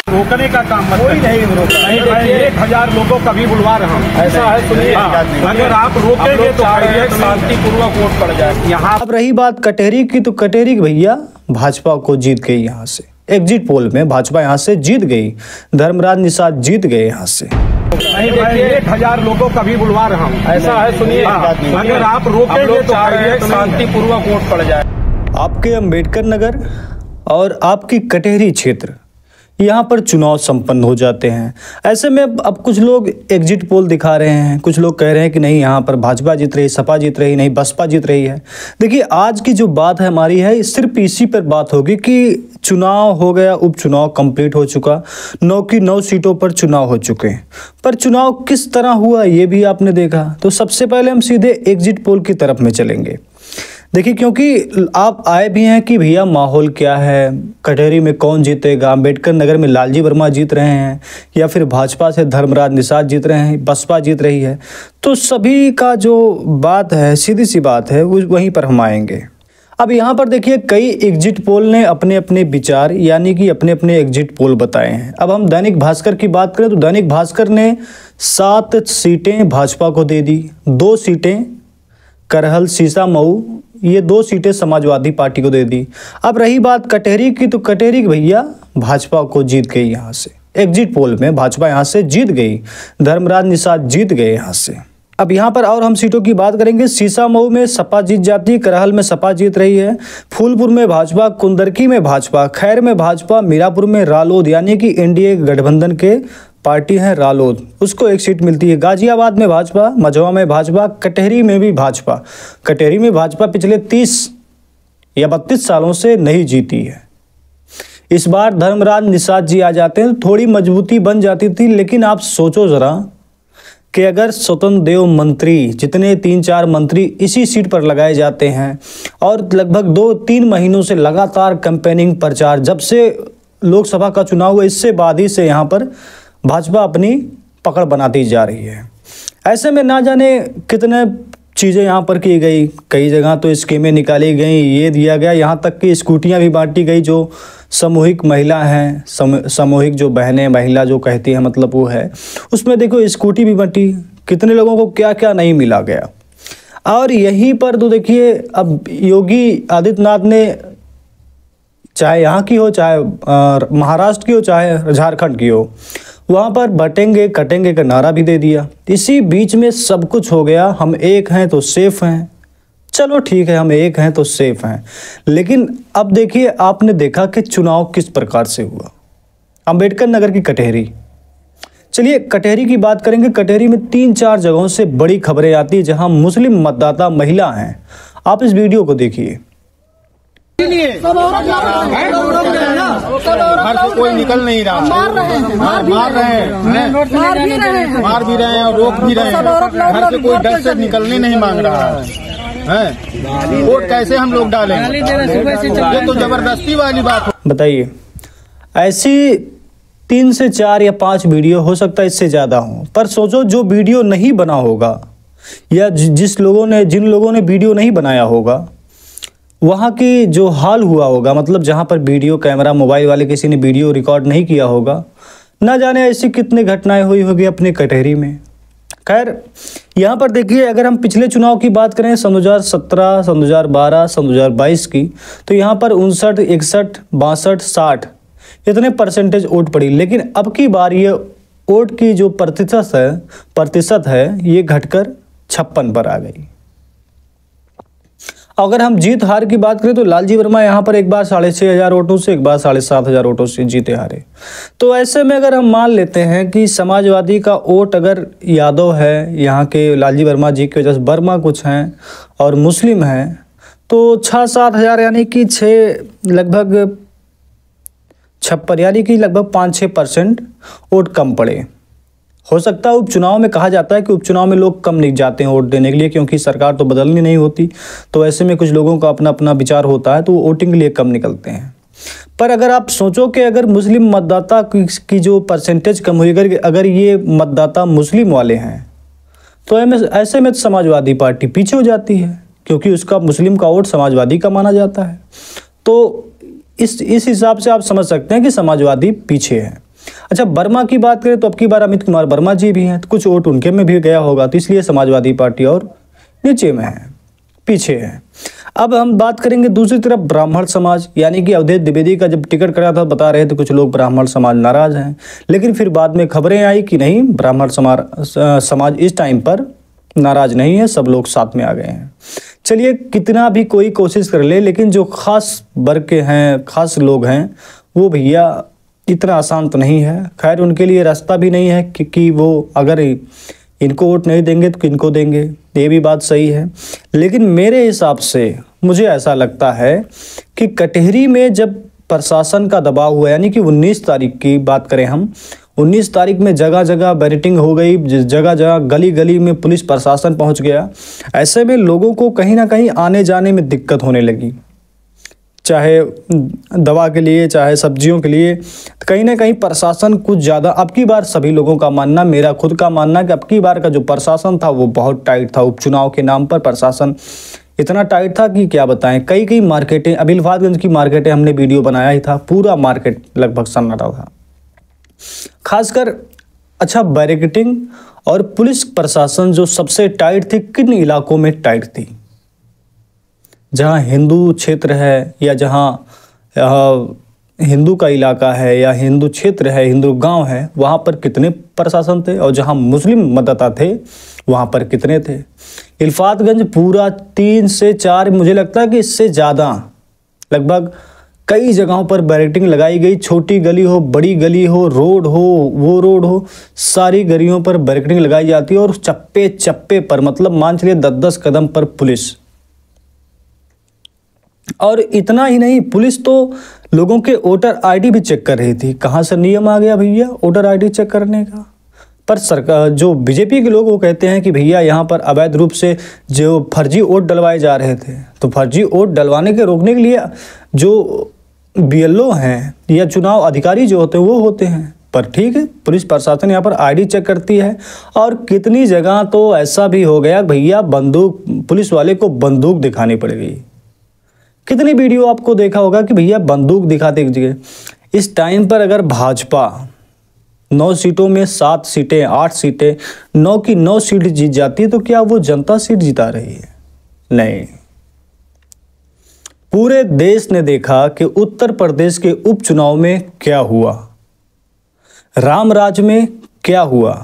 रोकने का काम मत नहीं 1000 लोगों का भी बुलवा रहा हूँ। ऐसा है, सुनिए, अगर आप रोकेंगे तो शांतिपूर्वक वोट पड़ जाए यहाँ। अब रही बात कटेहरी की, तो कटेहरी भैया भाजपा को जीत गई यहाँ से। एग्जिट पोल में भाजपा यहाँ से जीत गई, धर्मराज निषाद जीत गए यहाँ से। 1000 लोगों का भी बुलवा रहा हूँ। ऐसा है, सुनिए, अगर आप रोकेंगे तो शांतिपूर्वक वोट पड़ जाए। आपके अम्बेडकर नगर और आपकी कटेहरी क्षेत्र, यहाँ पर चुनाव संपन्न हो जाते हैं। ऐसे में अब कुछ लोग एग्जिट पोल दिखा रहे हैं, कुछ लोग कह रहे हैं कि नहीं यहाँ पर भाजपा जीत रही, सपा जीत रही, नहीं बसपा जीत रही है। देखिए, आज की जो बात है हमारी है, सिर्फ इसी पर बात होगी कि चुनाव हो गया, उपचुनाव कंप्लीट हो चुका, 9 की 9 सीटों पर चुनाव हो चुके हैं। पर चुनाव किस तरह हुआ ये भी आपने देखा। तो सबसे पहले हम सीधे एग्जिट पोल की तरफ में चलेंगे। देखिए, क्योंकि आप आए भी हैं कि भैया माहौल क्या है, कटेहरी में कौन जीतेगा, अम्बेडकर नगर में लालजी वर्मा जीत रहे हैं या फिर भाजपा से धर्मराज निषाद जीत रहे हैं, बसपा जीत रही है। तो सभी का जो बात है, सीधी सी बात है, वहीं पर हम आएंगे। अब यहाँ पर देखिए, कई एग्जिट पोल ने अपने अपने विचार यानी कि अपने अपने एग्जिट पोल बताए हैं। अब हम दैनिक भास्कर की बात करें तो दैनिक भास्कर ने 7 सीटें भाजपा को दे दी, 2 सीटें करहल सीसा मऊ, ये 2 सीटें समाजवादी पार्टी को दे दी। अब रही बात कटेहरी की, तो कटेहरी भैया भाजपा को जीत गई यहाँ से। एग्जिट पोल में भाजपा यहाँ से जीत गई, धर्मराज निषाद जीत गए यहाँ से। अब यहाँ पर और हम सीटों की बात करेंगे। सीसा मऊ में सपा जीत जाती है, करहल में सपा जीत रही है, फूलपुर में भाजपा, कुंदरकी में भाजपा, खैर में भाजपा, मीरापुर में रालोद यानी कि एनडीए गठबंधन के पार्टी है रालोद, उसको 1 सीट मिलती है। गाजियाबाद में भाजपा, मझवा में भाजपा, कटेहरी में भी भाजपा। कटेहरी में भाजपा पिछले 30 या 32 सालों से नहीं जीती है। इस बार धर्मराज निषाद जी आ जाते हैं, थोड़ी मजबूती बन जाती थी। लेकिन आप सोचो जरा कि अगर स्वतंत्र देव मंत्री, जितने 3-4 मंत्री इसी सीट पर लगाए जाते हैं और लगभग 2-3 महीनों से लगातार कैंपेनिंग प्रचार, जब से लोकसभा का चुनाव हुआ इससे बाद ही से यहाँ पर भाजपा अपनी पकड़ बनाती जा रही है। ऐसे में ना जाने कितने चीज़ें यहाँ पर की गई, कई जगह तो स्कीमें निकाली गई, ये दिया गया, यहाँ तक कि स्कूटियाँ भी बांटी गई। जो सामूहिक महिला हैं, सामूहिक जो बहनें, महिला जो कहती हैं, मतलब वो है, उसमें देखो स्कूटी भी बांटी, कितने लोगों को क्या क्या नहीं मिला गया। और यहीं पर तो देखिए, अब योगी आदित्यनाथ ने, चाहे यहाँ की हो, चाहे महाराष्ट्र की हो, चाहे झारखंड की हो, वहाँ पर बटेंगे कटेंगे का नारा भी दे दिया। इसी बीच में सब कुछ हो गया, हम एक हैं तो सेफ हैं। चलो ठीक है, हम एक हैं तो सेफ हैं। लेकिन अब देखिए, आपने देखा कि चुनाव किस प्रकार से हुआ। अम्बेडकर नगर की कटेहरी, चलिए कटेहरी की बात करेंगे। कटेहरी में 3-4 जगहों से बड़ी खबरें आती है जहां मुस्लिम मतदाता महिला हैं। आप इस वीडियो को देखिए। घर से कोई निकल नहीं रहा, मार रहे हैं, मार भी रहे हैं और रोक भी रहे हैं। घर से कोई डर से निकलने नहीं मांग रहा है। वोट कैसे हम लोग डालेंगे? ये तो जबरदस्ती वाली बात हो। बताइए, ऐसी 3 से 4 या 5 वीडियो हो सकता है इससे ज़्यादा हो, पर सोचो जो वीडियो नहीं बना होगा या जिन लोगों ने वीडियो नहीं बनाया होगा, वहाँ की जो हाल हुआ होगा, मतलब जहाँ पर वीडियो कैमरा मोबाइल वाले किसी ने वीडियो रिकॉर्ड नहीं किया होगा, ना जाने ऐसी कितनी घटनाएं हुई होगी अपने कटेहरी में। खैर, यहाँ पर देखिए, अगर हम पिछले चुनाव की बात करें, 2017, 2012, 2022 की, तो यहाँ पर 59, 61, 62, 60 इतने परसेंटेज वोट पड़ी। लेकिन अब की बार ये वोट की जो प्रतिशत है ये घटकर 56 पर आ गई। अगर हम जीत हार की बात करें तो लालजी वर्मा यहाँ पर एक बार 6,500 वोटों से, एक बार 7,500 वोटों से जीते हारे। तो ऐसे में अगर हम मान लेते हैं कि समाजवादी का वोट अगर यादव है, यहाँ के लालजी वर्मा जी की वजह से वर्मा कुछ हैं और मुस्लिम हैं, तो 6-7 हज़ार यानी कि 6 लगभग 56 यानी कि लगभग 5-6% वोट कम पड़े। हो सकता है उपचुनाव में, कहा जाता है कि उपचुनाव में लोग कम नहीं जाते हैं वोट देने के लिए, क्योंकि सरकार तो बदलनी नहीं होती, तो ऐसे में कुछ लोगों का अपना अपना विचार होता है, तो वो वोटिंग के लिए कम निकलते हैं। पर अगर आप सोचो कि अगर मुस्लिम मतदाता की जो परसेंटेज कम हुई, अगर ये मतदाता मुस्लिम वाले हैं, तो ऐसे में समाजवादी पार्टी पीछे हो जाती है, क्योंकि उसका मुस्लिम का वोट समाजवादी का माना जाता है। तो इस हिसाब से आप समझ सकते हैं कि समाजवादी पीछे है। अच्छा, वर्मा की बात करें तो अब की बार अमित कुमार वर्मा जी भी हैं, तो कुछ वोट उनके में भी गया होगा, तो इसलिए समाजवादी पार्टी और नीचे में है, पीछे है। अब हम बात करेंगे दूसरी तरफ ब्राह्मण समाज, यानी कि अवधेश द्विवेदी का जब टिकट करा था बता रहे थे कुछ लोग ब्राह्मण समाज नाराज हैं, लेकिन फिर बाद में खबरें आई कि नहीं, ब्राह्मण समाज इस टाइम पर नाराज नहीं है, सब लोग साथ में आ गए हैं। चलिए, कितना भी कोई कोशिश कर ले, लेकिन जो खास वर्ग के हैं, खास लोग हैं, वो भैया इतना आसान तो नहीं है। खैर, उनके लिए रास्ता भी नहीं है कि वो अगर इनको वोट नहीं देंगे तो किनको देंगे, ये भी बात सही है। लेकिन मेरे हिसाब से मुझे ऐसा लगता है कि कटहरी में जब प्रशासन का दबाव हुआ, यानी कि 19 तारीख की बात करें हम, 19 तारीख में जगह जगह बैरिकेडिंग हो गई, जगह जगह गली गली में पुलिस प्रशासन पहुंच गया। ऐसे में लोगों को कहीं ना कहीं आने जाने में दिक्कत होने लगी, चाहे दवा के लिए चाहे सब्जियों के लिए। कहीं ना कहीं प्रशासन कुछ ज़्यादा, अब की बार सभी लोगों का मानना, मेरा खुद का मानना कि अब की बार का जो प्रशासन था वो बहुत टाइट था। उपचुनाव के नाम पर प्रशासन इतना टाइट था कि क्या बताएं। कई मार्केटें, अभी इल्फातगंज की मार्केटें हमने वीडियो बनाया ही था, पूरा मार्केट लगभग सन्नाटा था। खासकर अच्छा, बैरिकेडिंग और पुलिस प्रशासन जो सबसे टाइट थी, किन इलाकों में टाइट थी? जहाँ हिंदू क्षेत्र है या जहाँ हिंदू का इलाका है या हिंदू क्षेत्र है, हिंदू गांव है, वहाँ पर कितने प्रशासन थे, और जहाँ मुस्लिम मतदाता थे वहाँ पर कितने थे? इल्फातगंज पूरा 3 से 4, मुझे लगता है कि इससे ज़्यादा, लगभग कई जगहों पर बैरिकेडिंग लगाई गई। छोटी गली हो, बड़ी गली हो, रोड हो, वो रोड हो, सारी गलियों पर बैरिकेडिंग लगाई जाती है, और चप्पे चप्पे पर, मतलब मान चलिए 10-10 कदम पर पुलिस। और इतना ही नहीं, पुलिस तो लोगों के वोटर आईडी भी चेक कर रही थी। कहाँ से नियम आ गया भैया वोटर आईडी चेक करने का? पर सरकार, जो बीजेपी के लोग वो कहते हैं कि भैया यहाँ पर अवैध रूप से जो फर्जी वोट डलवाए जा रहे थे, तो फर्जी वोट डलवाने के रोकने के लिए जो बीएलओ हैं या चुनाव अधिकारी जो होते हैं वो होते हैं। पर ठीक है, पुलिस प्रशासन यहाँ पर आईडी चेक करती है। और कितनी जगह तो ऐसा भी हो गया भैया, बंदूक, पुलिस वाले को बंदूक दिखानी पड़ गई। कितनी वीडियो आपको देखा होगा कि भैया बंदूक दिखाते दीजिए। इस टाइम पर अगर भाजपा 9 सीटों में 7 सीटें, 8 सीटें, 9 की 9 सीट जीत जाती है, तो क्या वो जनता सीट जिता रही है? नहीं। पूरे देश ने देखा कि उत्तर प्रदेश के उपचुनाव में क्या हुआ, रामराज में क्या हुआ,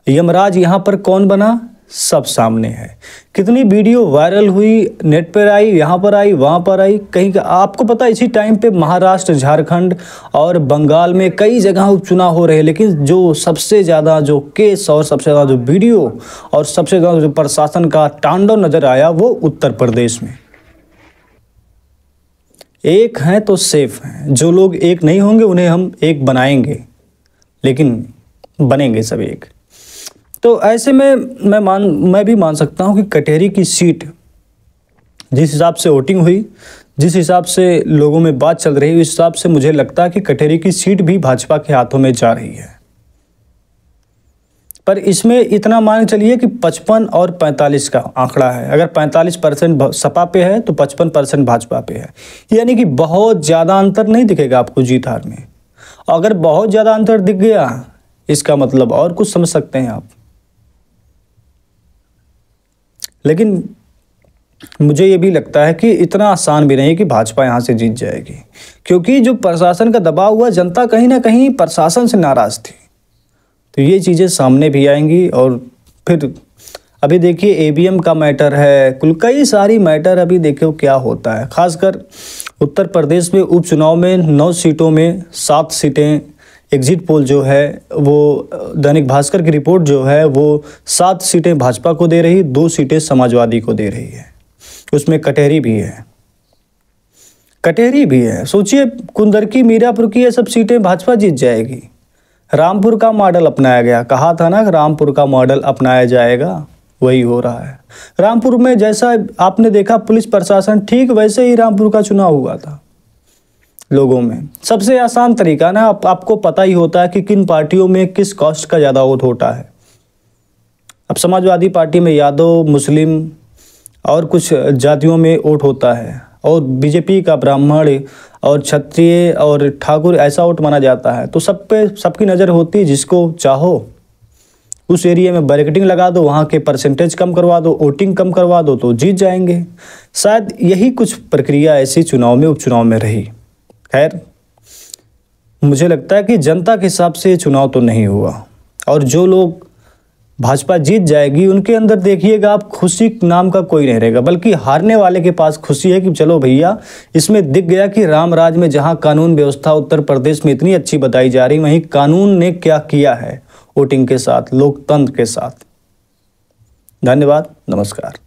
यमराज यहां पर कौन बना, सब सामने है। कितनी वीडियो वायरल हुई, नेट पर आई, यहाँ पर आई, वहाँ पर आई, कहीं का आपको पता। इसी टाइम पे महाराष्ट्र, झारखंड और बंगाल में कई जगह उपचुनाव हो रहे हैं, लेकिन जो सबसे ज़्यादा जो केस और सबसे ज़्यादा जो वीडियो और सबसे ज़्यादा जो प्रशासन का तांडव नजर आया वो उत्तर प्रदेश में। एक हैं तो सेफ हैं, जो लोग एक नहीं होंगे उन्हें हम एक बनाएंगे, लेकिन बनेंगे सब एक। तो ऐसे में मैं भी मान सकता हूं कि कटहरी की सीट, जिस हिसाब से वोटिंग हुई, जिस हिसाब से लोगों में बात चल रही है, उस हिसाब से मुझे लगता है कि कटहरी की सीट भी भाजपा के हाथों में जा रही है। पर इसमें इतना मान चलिए कि 55 और 45 का आंकड़ा है। अगर 45% सपा पे है तो 55% भाजपा पे है, यानी कि बहुत ज़्यादा अंतर नहीं दिखेगा आपको जीत हार में। अगर बहुत ज़्यादा अंतर दिख गया, इसका मतलब और कुछ समझ सकते हैं आप। लेकिन मुझे ये भी लगता है कि इतना आसान भी नहीं है कि भाजपा यहाँ से जीत जाएगी, क्योंकि जो प्रशासन का दबाव हुआ, जनता कहीं ना कहीं प्रशासन से नाराज़ थी। तो ये चीज़ें सामने भी आएंगी। और फिर अभी देखिए ईवीएम का मैटर है, कुल कई सारी मैटर, अभी देखो क्या होता है। खासकर उत्तर प्रदेश में उपचुनाव में 9 सीटों में 7 सीटें, एग्जिट पोल जो है वो दैनिक भास्कर की रिपोर्ट जो है वो 7 सीटें भाजपा को दे रही, 2 सीटें समाजवादी को दे रही है। उसमें कटहरी भी है, कटहरी भी है। सोचिए, कुंदरकी, मीरापुर की ये सब सीटें भाजपा जीत जाएगी। रामपुर का मॉडल अपनाया गया, कहा था ना रामपुर का मॉडल अपनाया जाएगा, वही हो रहा है। रामपुर में जैसा आपने देखा पुलिस प्रशासन, ठीक वैसे ही रामपुर का चुनाव हुआ था। लोगों में सबसे आसान तरीका ना, आपको पता ही होता है कि किन पार्टियों में किस कास्ट का ज़्यादा वोट होता है। अब समाजवादी पार्टी में यादव, मुस्लिम और कुछ जातियों में वोट होता है, और बीजेपी का ब्राह्मण और क्षत्रिय और ठाकुर ऐसा वोट माना जाता है, तो सब पे सबकी नज़र होती है। जिसको चाहो उस एरिया में बैरिकेडिंग लगा दो, वहाँ के परसेंटेज कम करवा दो, वोटिंग कम करवा दो तो जीत जाएंगे। शायद यही कुछ प्रक्रिया ऐसी चुनाव में उपचुनाव में रही। खैर, मुझे लगता है कि जनता के हिसाब से चुनाव तो नहीं हुआ, और जो लोग भाजपा जीत जाएगी उनके अंदर देखिएगा आप खुशी नाम का कोई नहीं रहेगा, बल्कि हारने वाले के पास खुशी है कि चलो भैया, इसमें दिख गया कि राम राज में जहां कानून व्यवस्था उत्तर प्रदेश में इतनी अच्छी बताई जा रही, वहीं कानून ने क्या किया है वोटिंग के साथ, लोकतंत्र के साथ। धन्यवाद, नमस्कार।